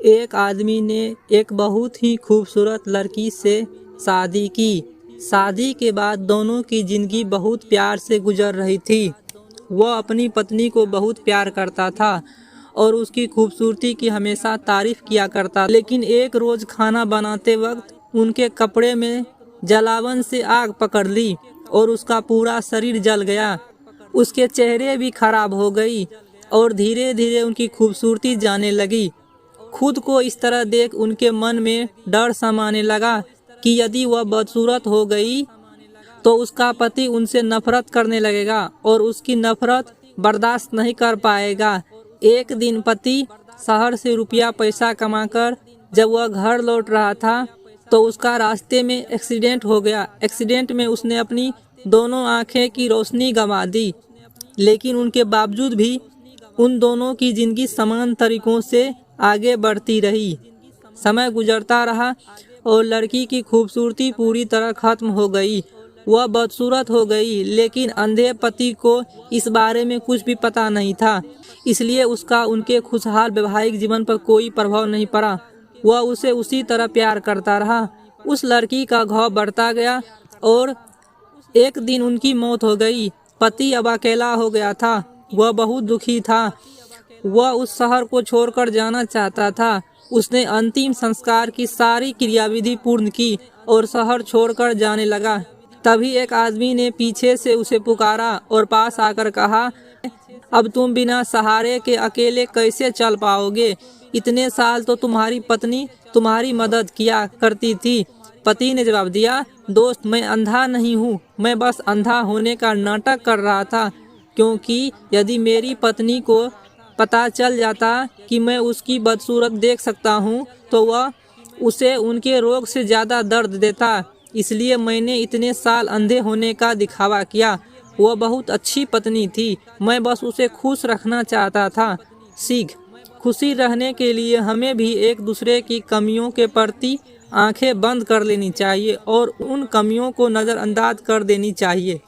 एक आदमी ने एक बहुत ही खूबसूरत लड़की से शादी की। शादी के बाद दोनों की जिंदगी बहुत प्यार से गुजर रही थी। वह अपनी पत्नी को बहुत प्यार करता था और उसकी खूबसूरती की हमेशा तारीफ किया करता। लेकिन एक रोज खाना बनाते वक्त उनके कपड़े में जलावन से आग पकड़ ली और उसका पूरा शरीर जल गया। उसके चेहरे भी खराब हो गई और धीरे धीरे उनकी खूबसूरती जाने लगी। खुद को इस तरह देख उनके मन में डर समाने लगा कि यदि वह बदसूरत हो गई तो उसका पति उनसे नफरत करने लगेगा और उसकी नफरत बर्दाश्त नहीं कर पाएगा। एक दिन पति शहर से रुपया पैसा कमाकर जब वह घर लौट रहा था तो उसका रास्ते में एक्सीडेंट हो गया। एक्सीडेंट में उसने अपनी दोनों आंखें की रोशनी गंवा दी, लेकिन उनके बावजूद भी उन दोनों की जिंदगी समान तरीकों से आगे बढ़ती रही। समय गुजरता रहा और लड़की की खूबसूरती पूरी तरह खत्म हो गई। वह बदसूरत हो गई, लेकिन अंधे पति को इस बारे में कुछ भी पता नहीं था, इसलिए उसका उनके खुशहाल वैवाहिक जीवन पर कोई प्रभाव नहीं पड़ा। वह उसे उसी तरह प्यार करता रहा। उस लड़की का घाव बढ़ता गया और एक दिन उनकी मौत हो गई। पति अब अकेला हो गया था। वह बहुत दुखी था। वह उस शहर को छोड़कर जाना चाहता था। उसने अंतिम संस्कार की सारी क्रियाविधि पूर्ण की और शहर छोड़कर जाने लगा। तभी एक आदमी ने पीछे से उसे पुकारा और पास आकर कहा, अब तुम बिना सहारे के अकेले कैसे चल पाओगे? इतने साल तो तुम्हारी पत्नी तुम्हारी मदद किया करती थी। पति ने जवाब दिया, दोस्त, मैं अंधा नहीं हूँ, मैं बस अंधा होने का नाटक कर रहा था, क्योंकि यदि मेरी पत्नी को पता चल जाता कि मैं उसकी बदसूरत देख सकता हूँ तो वह उसे उनके रोग से ज़्यादा दर्द देता। इसलिए मैंने इतने साल अंधे होने का दिखावा किया। वह बहुत अच्छी पत्नी थी, मैं बस उसे खुश रखना चाहता था। सीख: खुशी रहने के लिए हमें भी एक दूसरे की कमियों के प्रति आंखें बंद कर लेनी चाहिए और उन कमियों को नज़रअंदाज कर देनी चाहिए।